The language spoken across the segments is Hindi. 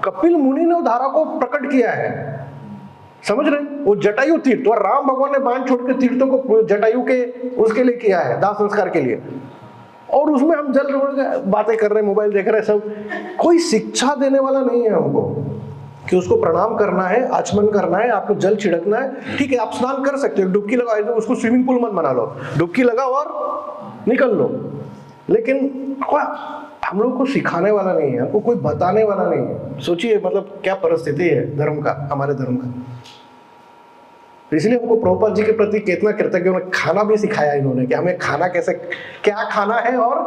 कपिल मुनि ने धारा को प्रकट किया है, समझ रहे? वो जटायु तीर्थ, तो राम भगवान ने बांध छोड़ के तीर्थों को जटायु के उसके लिए किया है, दाह संस्कार के लिए। और उसमें हम जल बातें कर रहे हैं, मोबाइल देख रहे हैं, सब कोई शिक्षा देने वाला नहीं है हमको कि उसको प्रणाम करना है, आचमन करना है, आपको जल छिड़कना है। ठीक है, आप स्नान कर सकते हो, डुबकी लगाओ, तो उसको स्विमिंग पूल मत बना लो, डुबकी लगाओ और निकल लो। लेकिन हम लोग को सिखाने वाला नहीं है, हमको कोई बताने वाला नहीं है। सोचिए मतलब क्या परिस्थिति है धर्म का, हमारे धर्म का। इसलिए हमको प्रभुपाद जी के प्रति कितना कृतज्ञ, उन्होंने खाना भी सिखाया इन्होंने कि हमें खाना कैसे, क्या खाना है और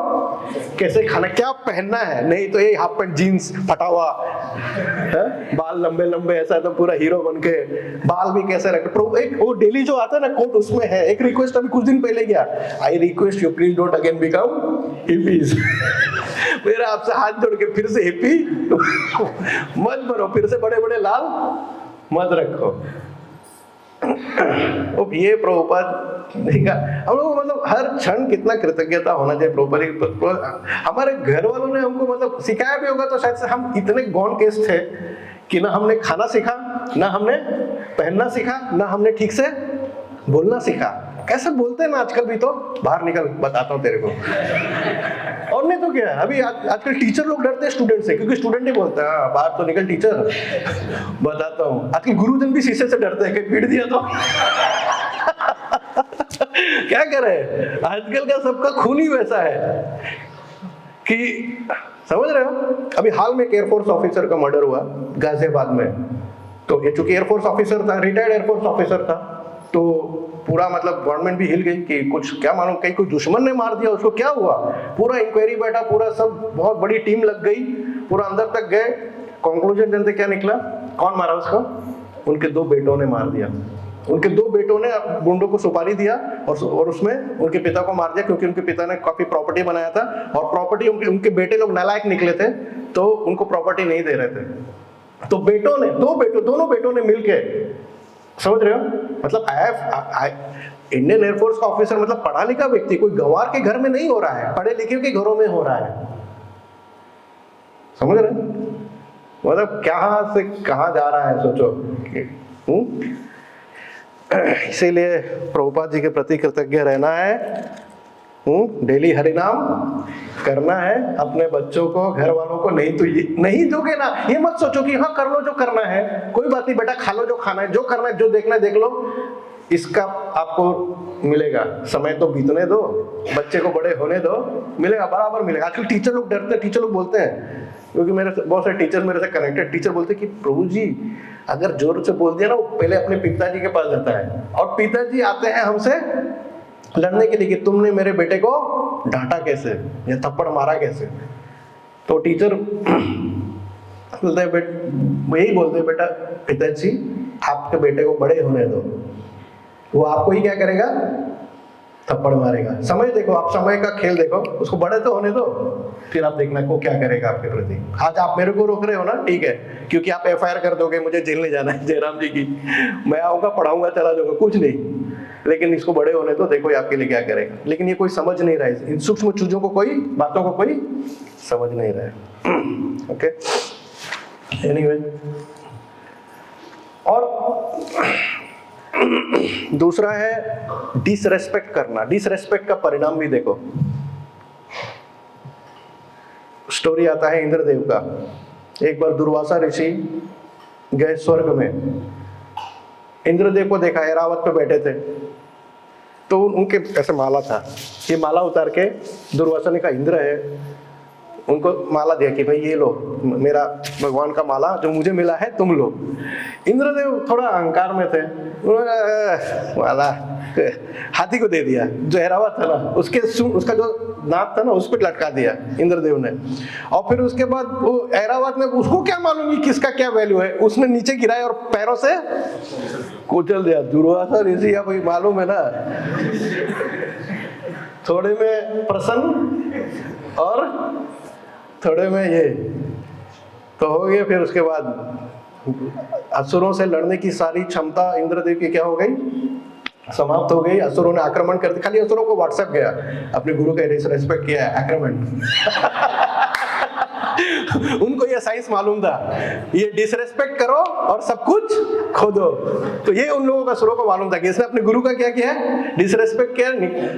कैसे खाना, क्या पहनना है। नहीं तो ये हाफ पैंट जीन्स फटा हुआ है, बाल लंबे लंबे ऐसा तो पूरा हीरो बन के, बाल भी कैसे रखे। एक वो डेली जो आता है ना कोट, उसमें है एक रिक्वेस्ट, अभी कुछ दिन पहले गया, I request you please don't again become hippies. मेरा आपसे हाथ जोड़ के फिर से हिप्पी मत बनो, फिर से बड़े बड़े लाल मत रखो। ये प्रभुपाद देखा हम लोग, मतलब हर क्षण कितना कृतज्ञता होना चाहिए प्रभुपाद। हमारे घर वालों ने हमको मतलब सिखाया भी होगा, तो शायद से हम इतने गौन केस थे कि ना हमने खाना सीखा, ना हमने पहनना सीखा, ना हमने ठीक से बोलना सीखा। कैसे बोलते हैं ना आजकल भी, तो बाहर निकल बताता हूँ तेरे को। और नहीं तो क्या, अभी आजकल टीचर लोग डरते हैं स्टूडेंट से, क्योंकि स्टूडेंट ही बोलता है बाहर तो निकल टीचर, बताता हूँ। आजकल गुरुजन भी शीशे से डरते हैं कि पीट दिया तो क्या करे, आजकल का सबका खून ही वैसा है कि, समझ रहे हो। अभी हाल में एक एयरफोर्स ऑफिसर का मर्डर हुआ गाजियाबाद में। तो ये चूंकि एयरफोर्स ऑफिसर था, रिटायर्ड एयरफोर्स ऑफिसर था, तो पूरा मतलब गवर्नमेंट भी हिल गई कि कुछ क्या मालूम, कहीं कोई दुश्मन ने मार दिया उसको, क्या हुआ। पूरा इंक्वायरी बैठा, पूरा सब बहुत बड़ी टीम लग गई, पूरा अंदर तक गए। कंक्लूजन जानते क्या निकला, कौन मारा उसको? उनके 2 बेटों ने मार दिया। उनके 2 बेटों ने गुंडों को सुपारी दिया और उसमें उनके पिता को मार दिया, क्योंकि उनके पिता ने काफी प्रॉपर्टी बनाया था, और प्रॉपर्टी उनके बेटे लोग नालायक निकले थे, तो उनको प्रॉपर्टी नहीं दे रहे थे। तो बेटों ने, दोनों बेटों ने मिलके, समझ रहे हो, मतलब इंडियन एयरफोर्स का ऑफिसर, मतलब पढ़ा लिखा व्यक्ति, कोई गंवार के घर में नहीं हो रहा है, पढ़े लिखे के घरों में हो रहा है, समझ रहे, मतलब कहां से कहां जा रहा है, सोचो। इसीलिए प्रभुपाद जी के प्रति कृतज्ञ रहना है, डेली हरि नाम करना है, अपने बच्चों को, घर वालों को नहीं तो ये नहीं दोगे ना, ये मत सोचो कि हाँ कर लो जो करना है, कोई बात नहीं बेटा, खा लो जो खाना है, जो करना है, जो देखना है देख लो, इसका आपको मिलेगा। समय तो बीतने दो, बच्चे को बड़े होने दो, मिलेगा, बराबर मिलेगा। आजकल टीचर लोग डरते हैं, टीचर लोग बोलते हैं, क्योंकि मेरे बहुत सारे टीचर मेरे से कनेक्टेड, टीचर बोलते हैं कि प्रभु जी अगर जोर से बोल दिया ना, वो पहले अपने पिताजी के पास जाता है, और पिताजी आते हैं हमसे लड़ने के लिए कि तुमने मेरे बेटे को डांटा कैसे या थप्पड़ मारा कैसे। तो टीचर बोलते हैं, यही बोलते हैं, बेटा पिताजी आपके बेटे को बड़े होने दो, वो आपको ही क्या करेगा, थप्पड़ मारेगा। समय देखो, आप समय का खेल देखो, उसको बड़े तो होने दो, फिर आप देखना को क्या करेगा आपके प्रति। आज आप मेरे को रोक रहे हो ना, ठीक है, क्योंकि आप FIR कर दोगे, मुझे जेल नहीं जाना है जयराम जी की, मैं आऊंगा पढ़ाऊंगा चला जाऊंगा, कुछ नहीं, लेकिन इसको बड़े होने तो देखो ये आपके लिए क्या करेगा। लेकिन ये कोई समझ नहीं रहा है, इन सूक्ष्म चीजों को, कोई बातों को कोई समझ नहीं रहा है। ओके, एनीवे, और दूसरा है डिसरेस्पेक्ट करना। डिसरेस्पेक्ट का परिणाम भी देखो। स्टोरी आता है इंद्रदेव का। एक बार दुर्वासा ऋषि गए स्वर्ग में, इंद्रदेव को देखा ऐरावत पे बैठे थे, तो उनके ऐसे माला था, ये माला उतार के दुर्वासा ने कहा इंद्र है, उनको माला दिया कि भाई ये लो, मेरा भगवान का माला जो मुझे मिला है तुम लो। इंद्रदेव थोड़ा अहंकार में थे, माला हाथी को दे दिया, जो ऐरावत था ना उसका जो नाक था ना उस पर लटका दिया इंद्रदेव ने। और फिर उसके बाद वो ऐरावत ने, उसको क्या मालूम कि किसका क्या वैल्यू है, उसने नीचे गिराया और पैरों से कुचल दिया। दुर्वासा ऋषि, अब मालूम है ना, थोड़े में प्रसन्न और थोड़े में ये तो हो गया। फिर उसके बाद असुरों से लड़ने की सारी क्षमता इंद्रदेव की क्या हो गई, समाप्त हो गई। असुरों ने आक्रमण कर दिया, खाली असुरों को व्हाट्सएप गया, अपने गुरु का रिस्पेक्ट किया है, आक्रमण उनको ये साइंस मालूम था, ये डिसरेस्पेक्ट करो और सब कुछ खो दो। तो ये उन लोगों का शुरू को मालूम था कि इसने अपने गुरु का क्या किया, डिसरेस्पेक्ट किया,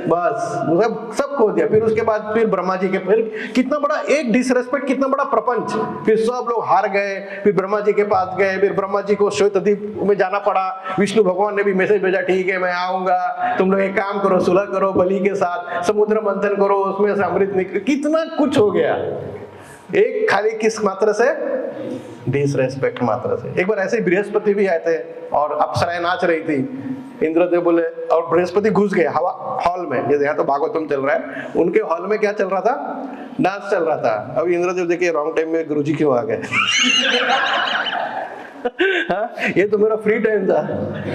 बस सब खो दिया। फिर उसके बाद फिर ब्रह्मा जी के, फिर कितना बड़ा एक डिसरेस्पेक्ट, कितना बड़ा प्रपंच, फिर सब लोग हार गए। फिर ब्रह्मा जी के पास गए, फिर ब्रह्मा जी को श्वेतद्वीप में जाना पड़ा। विष्णु भगवान ने भी मैसेज भेजा, ठीक है मैं आऊंगा, तुम लोग एक काम करो, सुलह करो बलि के साथ, समुद्र मंथन करो, उसमें से अमृत निकल, कितना कुछ हो गया एक खाली किस मात्र से, डिसरेस्पेक्ट मात्र से। एक बार ऐसे ही बृहस्पति भी आए थे और अप्सराएं नाच रही थी। इंद्रदेव बोले, और बृहस्पति घुस गए हवा हॉल में, जैसे यहाँ तो भागवतम चल रहा है, उनके हॉल में क्या चल रहा था, डांस चल रहा था। अब इंद्रदेव देखिए रॉन्ग टाइम में गुरुजी क्यों आ गए हाँ, ये तो मेरा फ्री टाइम था,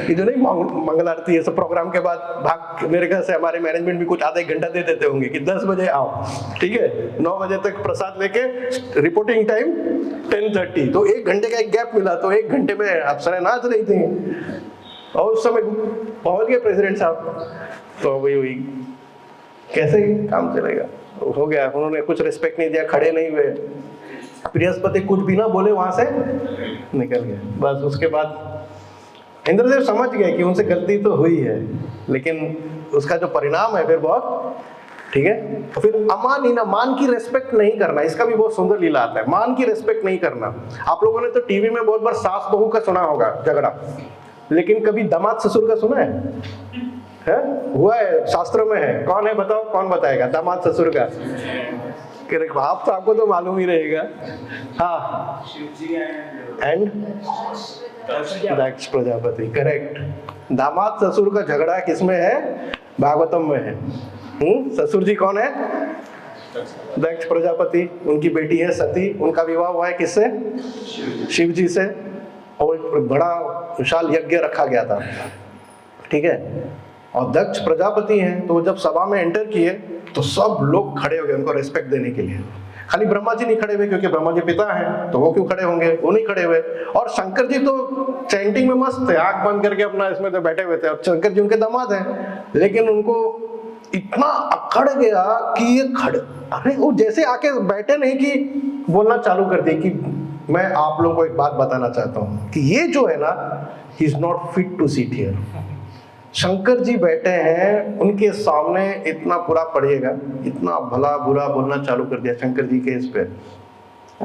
ये जो नहीं मंगल आरती है सब प्रोग्राम के बाद भाग, मेरे ख्याल से हमारे मैनेजमेंट भी कुछ आधा एक घंटा दे देते होंगे कि 10 बजे आओ, ठीक है, 9 बजे तक प्रसाद लेके, रिपोर्टिंग टाइम 10:30, तो 1 घंटे का एक गैप मिला, तो 1 घंटे में अप्सराएं नाच रही थी और उस समय पहुंच गए प्रेसिडेंट साहब। तो वही कैसे काम चलेगा, हो गया, उन्होंने कुछ रिस्पेक्ट नहीं दिया, खड़े नहीं हुए, बृहस्पति कुछ भी ना बोले वहां से निकल गए। बस उसके बाद इंद्रदेव समझ गए कि उनसे गलती तो हुई है, लेकिन उसका जो परिणाम है फिर बहुत, ठीक है। तो फिर अमानीना, मान की रेस्पेक्ट नहीं करना, इसका भी बहुत सुंदर लीला आता है, मान की रेस्पेक्ट नहीं करना। आप लोगों ने तो टीवी में बहुत बार सास बहू का सुना होगा झगड़ा, लेकिन कभी दामाद ससुर का सुना है? हुआ है, शास्त्रों में है। कौन है बताओ, कौन बताएगा दामाद ससुर का? आप तो, आपको तो मालूम ही रहेगा। हाँ, एंड दक्ष प्रजापति, करेक्ट। दामाद ससुर का झगड़ा किसमें है? भागवतम में है। ससुर जी कौन है? दक्ष प्रजापति, उनकी बेटी है सती, उनका विवाह हुआ है किससे? शिव जी से, और बड़ा विशाल यज्ञ रखा गया था, ठीक है। और दक्ष प्रजापति हैं, तो जब सभा में एंटर किए तो सब लोग खड़े हो गए उनको रिस्पेक्ट देने के लिए। खाली ब्रह्मा जी नहीं खड़े हुए, क्योंकि ब्रह्मा जी पिता हैं, तो वो क्यों खड़े होंगे, वो नहीं खड़े हुए। और शंकर जी तो चैंटिंग में मस्त थे, आंख बंद करके अपना इसमें तो बैठे हुए थे। और शंकर जी उनके दामाद हैं, लेकिन उनको इतना अकड़ गया कि ये खड़े, अरे वो जैसे आके बैठे नहीं कि बोलना चालू कर दिए कि मैं आप लोगों को एक बात बताना चाहता हूँ कि ये जो है ना, he is not fit to sit here. Shankar ji बैठे हैं, उनके सामने इतना बुरा पड़िएगा, इतना भला बुरा बोलना चालू कर दिया शंकर जी के इस पे।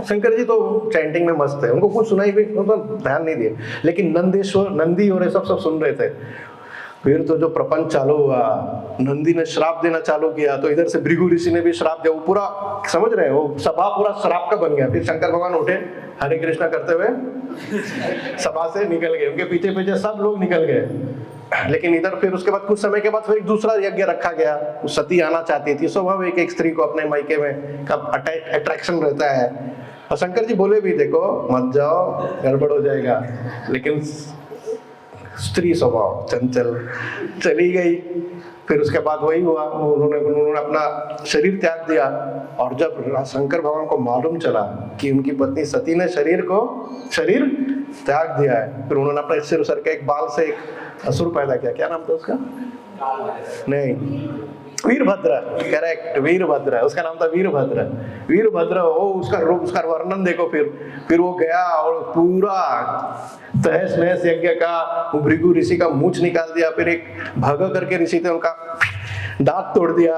शंकर जी तो चैंटिंग में मस्त है, उनको कुछ सुनाई भी, उनको ध्यान नहीं दिया। लेकिन नंदी और ये सब सुन रहे थे। फिर तो जो प्रपंच चालू हुआ, नंदी ने श्राप देना चालू किया, तो इधर से भृगु ऋषि ने भी श्राप दिया। वो पूरा समझ रहे हैं, वो सभा पूरा श्राप का बन गया। फिर शंकर भगवान उठे, हरे कृष्णा करते हुए सभा से निकल गए, उनके पीछे पीछे सब लोग निकल गए। लेकिन इधर फिर उसके बाद कुछ समय के बाद फिर एक दूसरा यज्ञ रखा गया। सती आना चाहती थी, स्वाभाविक एक स्त्री को अपने मायके में कब अट्रैक्शन रहता है। और शंकर जी बोले भी, देखो मत जाओ, गड़बड़ हो जाएगा। लेकिन स्त्री स्वभाव चंचल, चली गई। फिर उसके बाद वही हुआ, उन्होंने अपना शरीर त्याग दिया। और जब शंकर भगवान को मालूम चला कि उनकी पत्नी सती ने शरीर त्याग दिया है, फिर उन्होंने अपने सिर सर के एक बाल से एक असुर पैदा किया। क्या नाम था उसका? नहीं, वीरभद्र, करेक्ट, वीरभद्र, उसका नाम था वीरभद्र। वीरभद्र हो, उसका रूप, उसका वर्णन देखो। फिर वो गया और पूरा तहस नहस यज्ञ का, भृगु ऋषि का मूंछ निकाल दिया। फिर एक भग करके ऋषि थे, उनका दांत तोड़ दिया।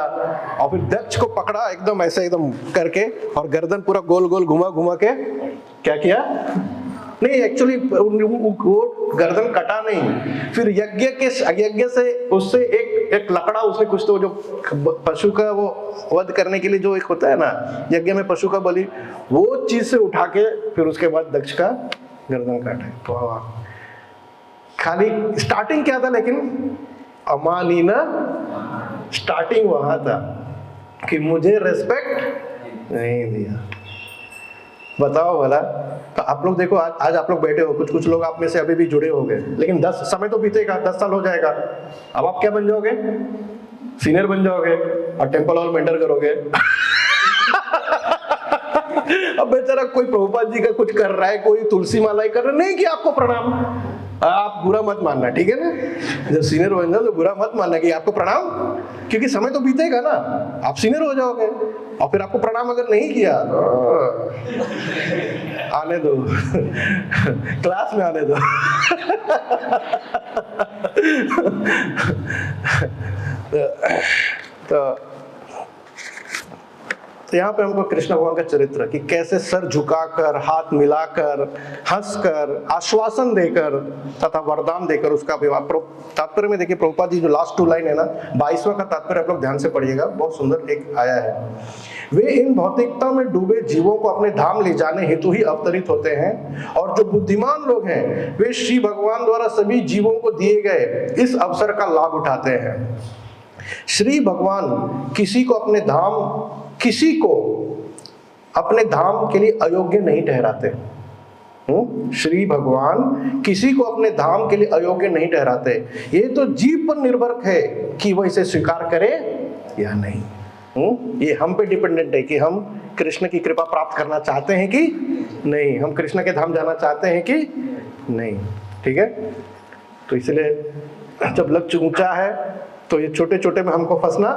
और फिर दक्ष को पकड़ा एकदम ऐसे एकदम करके, और गर्दन पूरा गोल गोल घुमा के क्या किया? नहीं, एक्चुअली गर्दन कटा नहीं। फिर यज्ञ से उससे एक लकड़ा, उसने कुछ तो जो पशु का वो वध करने के लिए जो एक होता है ना यज्ञ में, पशु का बलि, वो चीज से उठा के फिर उसके बाद दक्ष का गर्दन काटा। तो खाली स्टार्टिंग क्या था, लेकिन अमानीना स्टार्टिंग वहां था कि मुझे रेस्पेक्ट नहीं दिया। बताओ भला। तो आप लोग देखो, आज आप लोग बैठे हो, कुछ लोग आप में से अभी भी जुड़े हो गए, लेकिन 10 समय तो बीतेगा, 10 साल हो जाएगा। अब आप क्या बन जाओगे? सीनियर बन जाओगे और टेंपल हॉल में एंटर करोगे। अब बेचारा कोई प्रभुपाद जी का कुछ कर रहा है, कोई तुलसी माला कर रहा है, नहीं कि आपको प्रणाम, आप बुरा मत मानना, ठीक है ना। जब सीनियर बन जाओ तो बुरा मत मानना कि आपको प्रणाम, क्योंकि समय तो बीतेगा ना, आप सीनियर हो जाओगे। और फिर आपको प्रणाम अगर नहीं किया तो आने दो, क्लास में आने दो। तो यहाँ पे हमको कृष्ण भगवान का चरित्र कि कैसे सर झुकाकर, हाथ मिलाकर, हंसकर, आश्वासन देकर तथा वरदान देकर उसका विवाह। तात्पर्य में देखिए प्रभुपाद जी जो लास्ट 2 लाइन है ना, 22वां का तात्पर्य आप लोग ध्यान से पढ़िएगा, बहुत सुंदर एक आया है। वे इन भौतिकता में डूबे जीवों को अपने धाम ले जाने हेतु ही अवतरित होते हैं, और जो बुद्धिमान लोग हैं वे श्री भगवान द्वारा सभी जीवों को दिए गए इस अवसर का लाभ उठाते हैं। श्री भगवान किसी को अपने धाम के लिए अयोग्य नहीं ठहराते। श्री भगवान किसी को अपने धाम के लिए अयोग्य नहीं ठहराते। ये तो जीव पर निर्भर है कि वह इसे स्वीकार करे या नहीं। ये हम पे डिपेंडेंट है कि हम कृष्ण की कृपा प्राप्त करना चाहते हैं कि नहीं, हम कृष्ण के धाम जाना चाहते हैं कि नहीं। ठीक है, तो इसलिए जब लक्ष्य ऊंचा है तो ये छोटे छोटे में हमको फंसना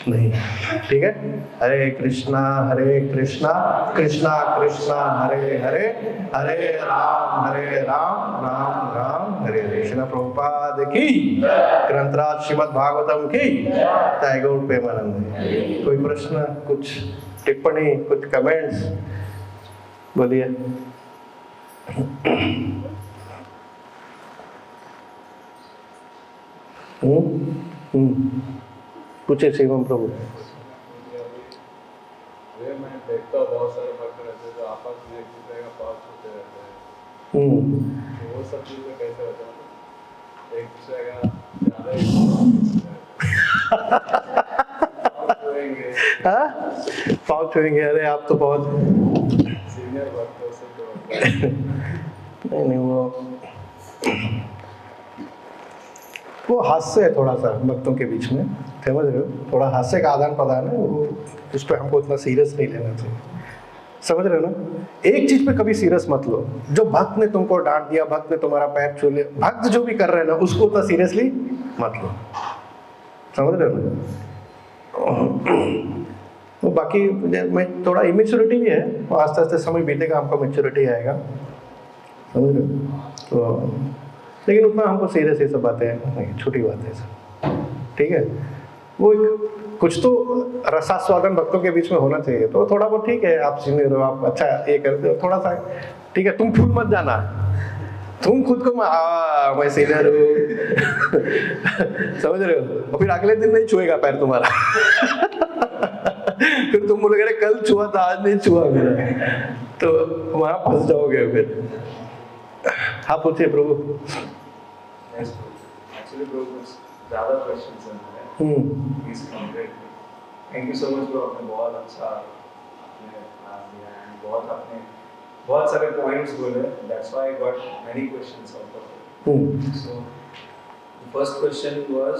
नहीं। ठीक है, हरे कृष्णा कृष्णा कृष्णा हरे हरे, हरे राम राम राम हरे हरे। कृष्ण प्रभुपाद की, ग्रंथराज श्रीमद् भागवतम की, जय गौर प्रेमानंद। कोई प्रश्न, कुछ टिप्पणी, कुछ कमेंट्स बोलिए। पूछे शिवम प्रभु। मैं देखता हूँ बहुत सारे भक्त रहते हैं जो आपस में एक दूसरे का पास होते रहते हैं, तो वो सब चीजें कैसे होता है? एक दूसरे का पाँव छुएंगे। अरे आप तो बहुत सीनियर भक्तों से तो नहीं वो हास्य है थोड़ा सा भक्तों के बीच में, समझ रहे हो, थोड़ा हास्य का आदान प्रदान है वो, उस पर हमको उतना सीरियस नहीं लेना चाहिए। समझ रहे हो ना, एक चीज पे कभी सीरियस मत लो। जो भक्त ने तुमको डांट दिया, भक्त ने तुम्हारा पैर छू लिया, भक्त जो भी कर रहे हैं ना उसको उतना सीरियसली मत लो। समझ रहे हो ना। वो बाकी मैं थोड़ा इमेच्योरिटी भी है, आस्ते आस्ते समय बीतेगा हमको मैच्योरिटी आएगा। समझ रहे हो, तो लेकिन उतना हमको सीरियस ये सब बातें नहीं, छोटी बात है सब। ठीक है, वो एक कुछ तो रसास्वादन भक्तों के बीच में होना चाहिए। तो थोड़ा बहुत ठीक है, आप सीनियर हो, आप अच्छा ये करते हो, थोड़ा सा ठीक है। तुम फूल मत जाना, तुम खुद को मैं सीनियर हूँ। समझ रहे हो, और फिर अगले दिन नहीं छुएगा पैर तुम्हारा। फिर तुम बोलोगे कल छुआ था आज नहीं छुआ मेरा, तो वहां फंस जाओगे फिर। हाँ पूछिए प्रभु। एक्चुअली प्रभु ज़्यादा क्वेश्चंस हैं, please complete. Thank you so much bro, आपने बहुत अच्छा आपने क्लास दिया है, बहुत सारे पॉइंट्स बोले, that's why I got many questions out of it. So the first question was,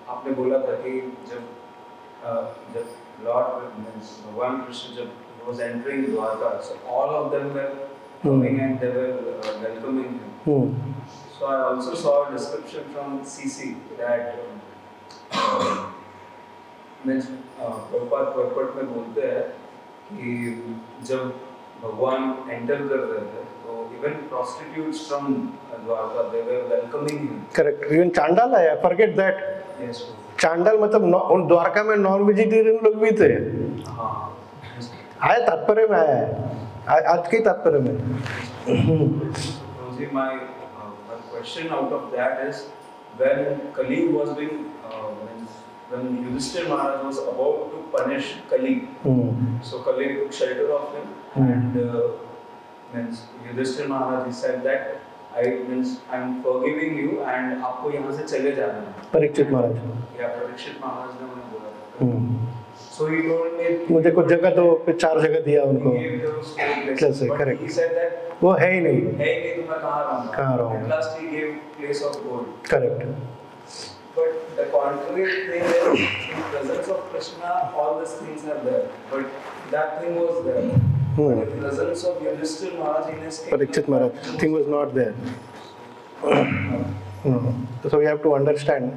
आपने बोला था कि जब लॉर्ड भगवान कृष्ण जब was entering Dwarka, so all of them were coming and they were welcoming him. So I also saw a description from CC that means Prabhupada point में बोलते हैं कि जब भगवान एंटर कर रहे थे तो even prostitutes from Dwarka they were welcoming him. Correct. Even चांडाल आया, forget that. Yes. चांडाल मतलब उन द्वारका में नॉन वेजिटेरियन लोग भी थे। हाँ। आया तात्पर्य में आया है, आज के तात्पर्य में। My question out of that is, when Kali was being when Yudhishthira Maharaj was about to punish Kali, so Kali took shelter of him, and means Yudhishthira Maharaj he said that I'm forgiving you and आपको यहाँ से चले जाना है। परीक्षित महाराज। या परीक्षित महाराज ने उन्हें बोला था। So he told me मुझे कुछ जगह तो 4 जगह दिया उनको। कैसे? करेक्ट। He said that वो है ही नहीं। है ही नहीं तो मैं कहाँ रहूँगा? कहाँ रहूँगा? At last he gave place of gold. Correct. But the contrary thing is, in presence of Krishna, all these things are there. But that thing was there. But in presence of Yudhishthira Maharaj, in his Parikshit Maharaj, thing was not there. So we have to understand.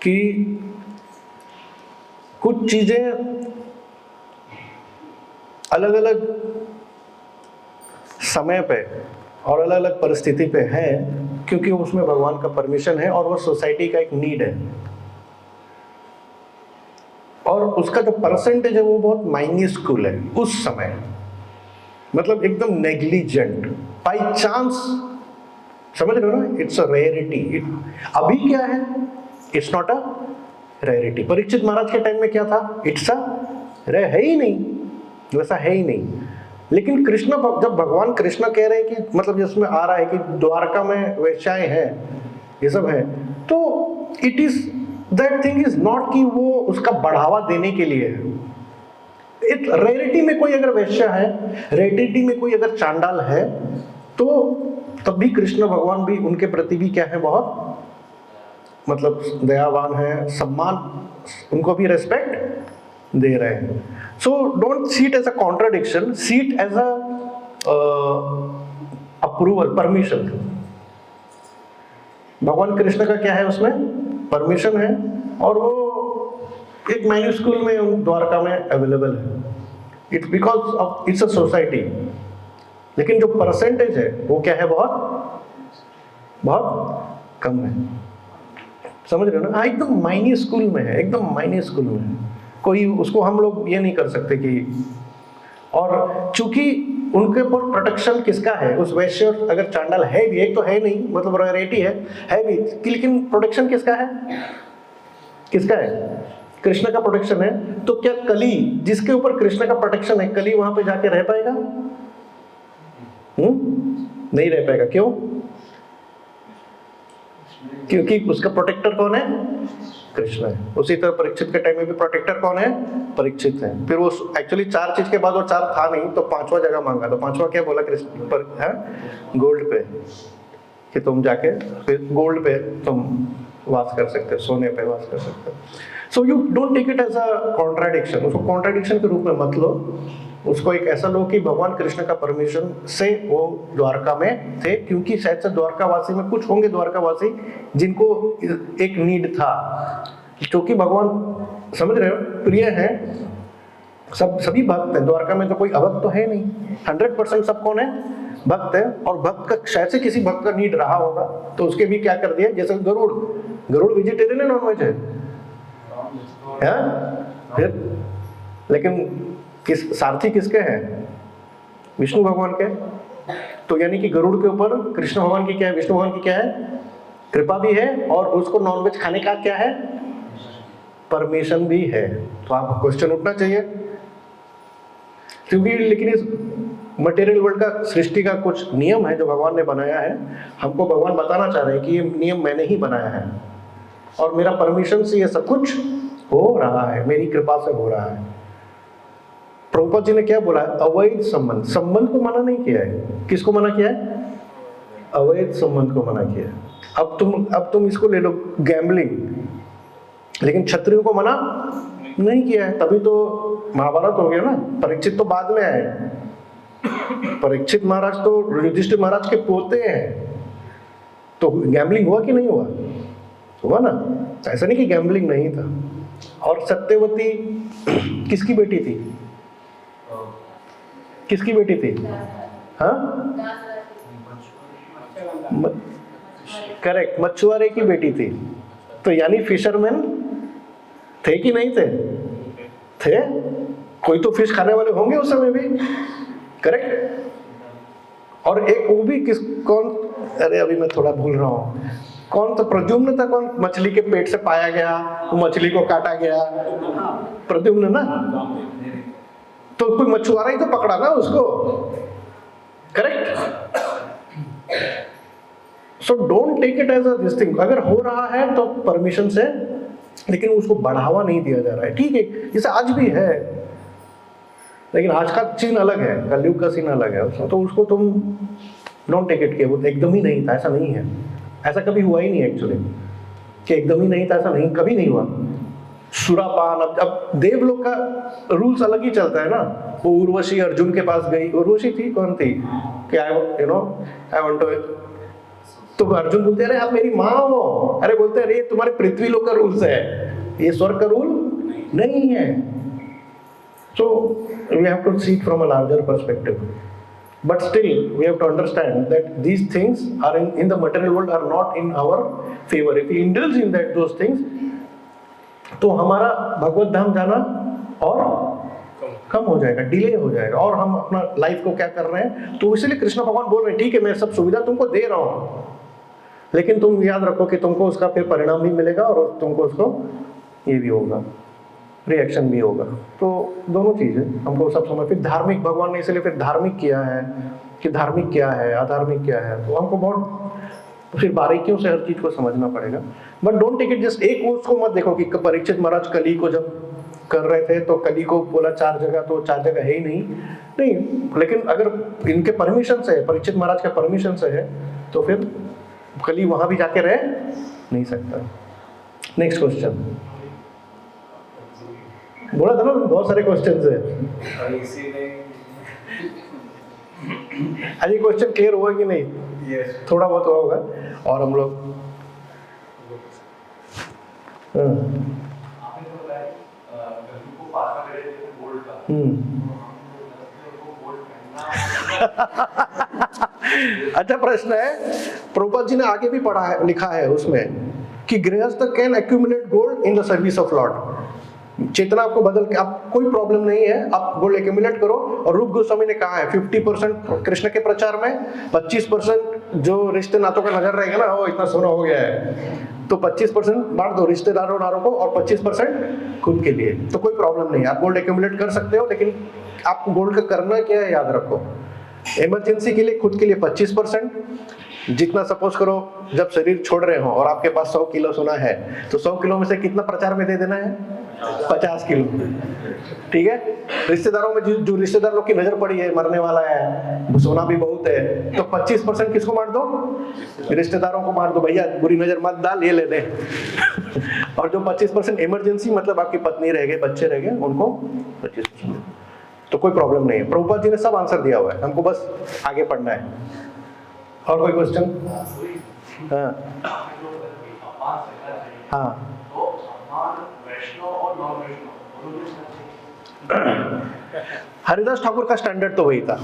कि कुछ चीजें अलग अलग समय पे और अलग अलग परिस्थिति पे है, क्योंकि उसमें भगवान का परमिशन है और वो सोसाइटी का एक नीड है, और उसका जो परसेंटेज है वो बहुत माइन्यूस्कुल है उस समय, मतलब एकदम नेग्लिजेंट, बाई चांस, समझ रहे हो ना, इट्स अ रेयरिटी। अभी क्या है, it's not a rarity. Parikshit Maharaj के टाइम में क्या था, इट्स अ है ही नहीं, वैसा है ही नहीं। लेकिन कृष्ण, जब भगवान कृष्ण कह रहे हैं कि मतलब जिसमें आ रहा है कि द्वारका में वेश्याएं हैं, ये सब है, तो it is that thing is not कि वो उसका बढ़ावा देने के लिए है। रेयरिटी में कोई अगर वैश्या है, रेयरिटी में कोई अगर चांडाल है, तो तब भी कृष्ण भगवान भी उनके प्रति भी क्या है, बहुत मतलब दयावान है, सम्मान, उनको भी रेस्पेक्ट दे रहे हैं। So don't see it as a contradiction, see it as a approval, permission. भगवान कृष्ण का क्या है, उसमें परमिशन है, और वो एक माइन्यूस्कुल में द्वारका में अवेलेबल है। It's because of it's a society. लेकिन जो परसेंटेज है वो क्या है, बहुत बहुत कम है। समझ रहे हो ना, एकदम माइन्यूस्कुल में है, एकदम माइन्यूस्कुल में है। कोई उसको हम लोग ये नहीं कर सकते कि, और चूंकि उनके ऊपर प्रोटेक्शन किसका है, उस वैश्य अगर चांडाल है भी, एक तो है नहीं, मतलब रॉयल्टी है भी, लेकिन प्रोटेक्शन किसका है, किसका है, कृष्ण का प्रोटेक्शन है। तो क्या कली, जिसके ऊपर कृष्ण का प्रोटेक्शन है, कली वहां पे जाके रह पाएगा? नहीं रह पाएगा। क्यों? क्योंकि उसका प्रोटेक्टर कौन है, कृष्ण है। उसी तरह परीक्षित के टाइम में भी प्रोटेक्टर कौन है, परीक्षित है। फिर वो एक्चुअली 4 चीज के बाद वो 4 था नहीं, तो 5वां जगह मांगा, तो 5वां क्या बोला कृष्ण पर है, गोल्ड पे, कि तुम जाके फिर गोल्ड पे तुम वास कर सकते हो, सोने पे वास कर सकते हो। So you don't take it as a contradiction, उसको कॉन्ट्राडिक्शन के रूप में मत लो, उसको एक ऐसा लो कि भगवान कृष्ण का परमिशन से वो द्वारका में थे, क्योंकि शायद से द्वारकावासी में कुछ होंगे द्वारकावासी जिनको एक नीड था, क्योंकि भगवान, समझ रहे हो, प्रिय है, सभी भक्त हैं द्वारका में, तो कोई अभक्त तो है नहीं, 100% सब कौन है, भक्त है। और भक्त का शायद से किसी भक्त का नीड रहा होगा, तो उसके भी क्या कर दिया, जैसे गरुड़ वेजिटेरियन है, नॉन वेज है? फिर लेकिन सारथी किसके हैं, विष्णु भगवान के। तो यानी कि गरुड़ के ऊपर कृष्ण भगवान की क्या है, विष्णु भगवान की क्या है, कृपा भी है, और उसको नॉनवेज खाने का क्या है, परमिशन भी है। तो आपको क्वेश्चन उठना चाहिए, क्योंकि लेकिन इस मटेरियल वर्ल्ड का, सृष्टि का कुछ नियम है जो भगवान ने बनाया है। हमको भगवान बताना चाह रहे हैं कि ये नियम मैंने ही बनाया है, और मेरा परमिशन से ये सब कुछ हो रहा है, मेरी कृपा से हो रहा है। प्रभुपाद जी ने क्या बोला है, अवैध संबंध, संबंध को मना नहीं किया है। किसको मना किया है, अवैध संबंध को मना किया है। अब तुम इसको ले लो, गैम्बलिंग, लेकिन क्षत्रियों को मना नहीं किया है, तभी तो महाभारत हो गया ना। परीक्षित तो बाद में आए, परीक्षित महाराज तो युधिष्ठिर महाराज के पोते हैं, तो गैम्बलिंग हुआ कि नहीं हुआ, हुआ ना। ऐसा नहीं कि गैम्बलिंग नहीं था। और सत्यवती किसकी बेटी थी, किसकी बेटी थी, हाँ, करेक्ट, मछुआरे की बेटी थी। तो यानी फिशरमैन थे कि नहीं थे, कोई तो फिश खाने वाले होंगे उस समय भी, करेक्ट। और एक वो भी कौन, अरे अभी मैं थोड़ा भूल रहा हूँ, कौन तो प्रद्युम्न था, कौन मछली के पेट से पाया गया, वो मछली को काटा गया, प्रद्युम्न ना। तो कोई मछुआरा ही तो पकड़ा ना उसको, correct. So don't take it as a this thing, अगर हो रहा है तो परमिशन से, लेकिन उसको बढ़ावा नहीं दिया जा रहा है। ठीक है, जैसे आज भी है, लेकिन आज का सीन अलग है, कलयुग का सीन अलग है, तो उसको तुम डोंट टेक इट के वो एकदम ही नहीं था, ऐसा नहीं है, ऐसा कभी हुआ ही नहीं एक्चुअली, कि एकदम ही नहीं था, ऐसा नहीं, कभी नहीं हुआ। सुरापान, अब देवलोक का रूल्स अलग ही चलता है ना। वो उर्वशी अर्जुन के पास गई, उर्वशी थी, कौन थी, कि आई वांट टू तो अर्जुन बोलते अरे आप मेरी माँ हो, अरे बोलते अरे ये तुम्हारे पृथ्वी लोक का रूल्स है, ये स्वर्ग का रूल नहीं है। So we have to see from a larger perspective, but still we have to understand that these things are in the material world are not in our favor. If we indulge in that those things, तो हमारा भगवत धाम जाना और कम हो जाएगा, डिले हो जाएगा, और हम अपना लाइफ को क्या कर रहे हैं। तो इसलिए कृष्ण भगवान बोल रहे हैं ठीक है मैं सब सुविधा तुमको दे रहा हूँ, लेकिन तुम याद रखो कि तुमको उसका फिर परिणाम भी मिलेगा और तुमको उसको ये भी होगा, रिएक्शन भी होगा। तो दोनों चीजें हमको सब समझ, फिर धार्मिक भगवान ने इसलिए फिर धार्मिक किया है कि धार्मिक क्या है अधार्मिक क्या है, तो हमको बहुत फिर बारीकियों से हर चीज को समझना पड़ेगा। But don't take it just एक उसको मत देखो कि परीक्षित महाराज कली को जब कर रहे थे तो कली को बोला 4 जगह, तो 4 जगह है ही नहीं, लेकिन अगर इनके परमिशन से, परीक्षित महाराज के परमिशन से है, तो फिर कली वहां भी जाके रह नहीं सकता। नेक्स्ट क्वेश्चन, बोला था ना बहुत सारे क्वेश्चन है। आज ये क्वेश्चन क्लियर हुआ कि नहीं? Yes. थोड़ा बहुत हुआ होगा। और हम लोग अच्छा प्रश्न है। प्रभुपाद जी ने आगे भी पढ़ा है, लिखा है उसमें कि गृहस्थ can accumulate gold in the service of lord. चेतना आपको बदल के, आप कोई प्रॉब्लम नहीं है, आप गोल्ड एक्यूमुलेट करो। और रूप गोस्वामी ने कहा है 50% कृष्ण के प्रचार में, 25% जो रिश्ते नातों का नजर रहेगा ना, वो इतना सोना हो गया है तो 25% बांट दो रिश्तेदारों नारों को और 25% खुद के लिए, तो कोई प्रॉब्लम नहीं है। आप गोल्ड एक्यूमुलेट कर सकते हो, लेकिन आपको गोल्ड का करना क्या है याद रखो। इमरजेंसी के लिए खुद के लिए 25%, जितना सपोज करो जब शरीर छोड़ रहे हो और आपके पास 100 किलो सोना है, तो 100 किलो में से कितना प्रचार में दे देना है? 50 किलो। ठीक है, रिश्तेदारों में जो रिश्तेदार लोग की नजर पड़ी है मरने वाला है, सोना भी बहुत है, तो 25% किसको मार दो? रिश्तेदारों को मार दो, भैया बुरी नजर मत डाल, ये ले दे। और जो 25% इमरजेंसी, मतलब आपकी पत्नी रह गए, बच्चे रह गए, उनको 25%, तो कोई प्रॉब्लम नहीं है। प्रभुपाद जी ने सब आंसर दिया हुआ है, हमको बस आगे पढ़ना है। और कोई क्वेश्चन? हाँ हरिदास ठाकुर का स्टैंडर्ड तो वही था।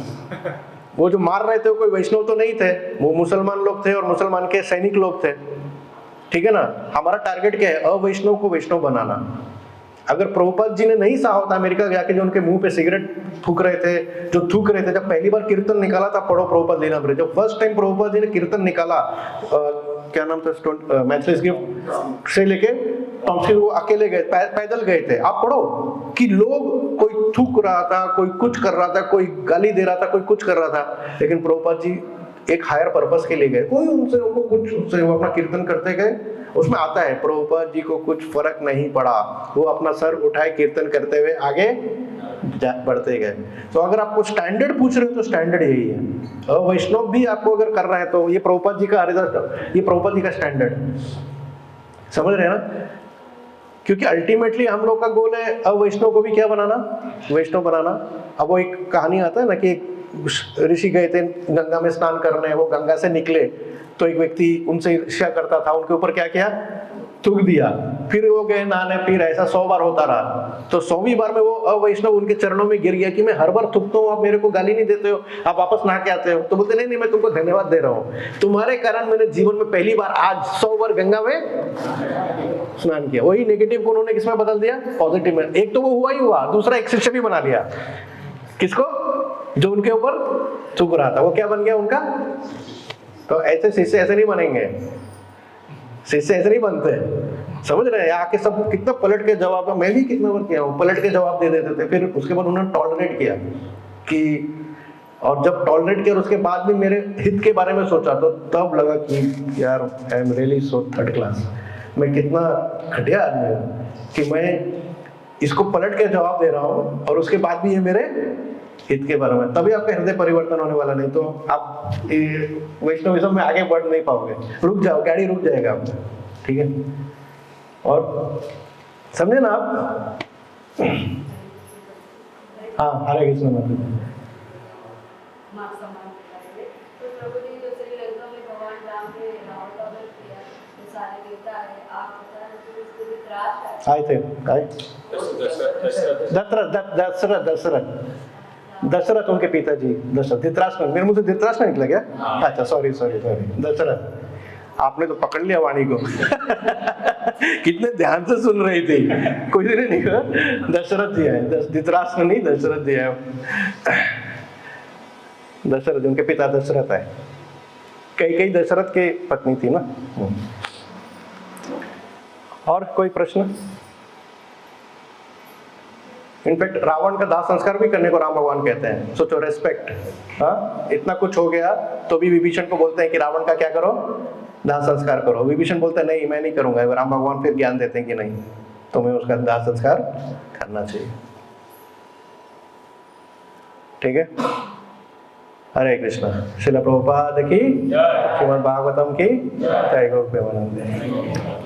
वो जो मार रहे थे वो कोई वैष्णव तो नहीं थे, वो मुसलमान लोग थे और मुसलमान के सैनिक लोग थे। ठीक है ना, हमारा टारगेट क्या है? अवैष्णव को वैष्णव बनाना। अगर प्रभुपाद जी ने नहीं सहा होता अमेरिका जाके, जो उनके मुंह पे सिगरेट फूक रहे थे, जो थूक रहे थे, जब पहली बार कीर्तन निकाला था, पढ़ो प्रभुपाद लीलामृत, जब फर्स्ट टाइम प्रभुपाद जी ने कीर्तन निकाला, क्या नाम था, मैथलिस गिफ्ट से लेके टॉम्स्की, वो अकेले गए, पैदल गए थे। आप पढ़ो कि लोग, कोई थूक रहा था, कोई कुछ कर रहा था, कोई गाली दे रहा था, कोई कुछ कर रहा था, लेकिन प्रभुपाद जी एक हायर पर्पस के लिए गए। कोई उनसे उनको कुछ, उनसे वो अपना कीर्तन करते गए। उसमें आता है प्रभुपाद जी को कुछ फर्क नहीं पड़ा, वो अपना सर उठाए कीर्तन करते हुए आगे बढ़ते गए। तो अगर आपको स्टैंडर्ड पूछ रहे हो तो स्टैंडर्ड यही है। वैष्णव भी आपको अगर कर रहा है तो ये प्रभुपाद जी का हरिदास, ये प्रभुपाद जी का स्टैंडर्ड, समझ रहे हैं ना? क्योंकि अल्टीमेटली हम लोग का गोल है अवैष्णव को भी क्या बनाना? वैष्णव बनाना। अब वो एक कहानी आता है ना कि एक ऋषि गए थे गंगा में स्नान करने, वो गंगा से निकले तो एक व्यक्ति उनसे ईर्ष्या करता था, उनके ऊपर क्या किया? थूक दिया। फिर वो गए नहाने, फिर ऐसा 100 बार होता रहा। तो 100वीं बार में वो अवैष्णव उनके चरणों में गिर गया कि मैं हर बार थूकता हूँ, आप मेरे को गाली नहीं देते हो, आप वापस नहा के आते हो। तो बोलते नहीं, मैं तुमको धन्यवाद दे रहा हूँ, तुम्हारे कारण मैंने जीवन में पहली बार आज 100 बार गंगा में स्नान किया। वही नेगेटिव को उन्होंने किसमें बदल दिया? पॉजिटिव में। एक तो वो हुआ ही हुआ, दूसरा एक शिष्य भी बना लिया। किसको? जो उनके ऊपर थूक रहा था, वो क्या बन गया उनका? तो ऐसे शिष्य ऐसे नहीं बनेंगे, शिष्य ऐसे नहीं बनते, समझ रहे हैं? आके सब कितना पलट के जवाब, मैं भी कितना बार किया हूँ, पलट के जवाब दे देते थे। फिर उसके बाद उन्होंने टॉलरेट किया कि, और जब टॉलरेट किया उसके बाद भी मेरे हित के बारे में सोचा, तो तब लगा कि यार I am really so third class, मैं कितना घटिया आदमी हूँ कि मैं इसको पलट के जवाब दे रहा हूँ और उसके बाद भी ये मेरे हित के बारे में। तभी आपका हृदय परिवर्तन होने वाला, नहीं तो आप वैष्णविज्म में आगे बढ़ नहीं पाओगे। रुक जाओ, गाड़ी रुक जाएगा आपका। ठीक है, और समझे ना आप? हाँ, हरे कृष्ण माता। तो प्रभु जी जो श्रीलंका में भगवान राम के आए थे आए दशरथ उनके पिताजी दशरथ। धृतराष्ट्र, मेरे मुंह से धृतराष्ट्र निकला क्या? अच्छा सॉरी सॉरी सॉरी, दशरथ। आपने तो पकड़ लिया वाणी को। कितने ध्यान से सुन रही थी, कोई ने नहीं कहा दशरथ जी है, धृतराष्ट्र नहीं दशरथ जी है। दशरथ उनके पिता दशरथ है। कई दशरथ के पत्नी थी ना। और कोई प्रश्न? इनफैक्ट रावण का दाह संस्कार भी करने को राम भगवान कहते हैं। सोचो, रेस्पेक्ट। हाँ, इतना कुछ हो गया तो भी विभीषण को बोलते हैं कि रावण का क्या करो, दाह संस्कार करो। विभीषण बोलते हैं नहीं मैं नहीं करूंगा। राम भगवान फिर ज्ञान देते हैं कि नहीं, तुम्हें उसका दाह संस्कार करना चाहिए। ठीक है, हरे कृष्णा। श्रील प्रभुपाद की, श्रीमद् भागवतम की जय। गौ प्रेमानंद।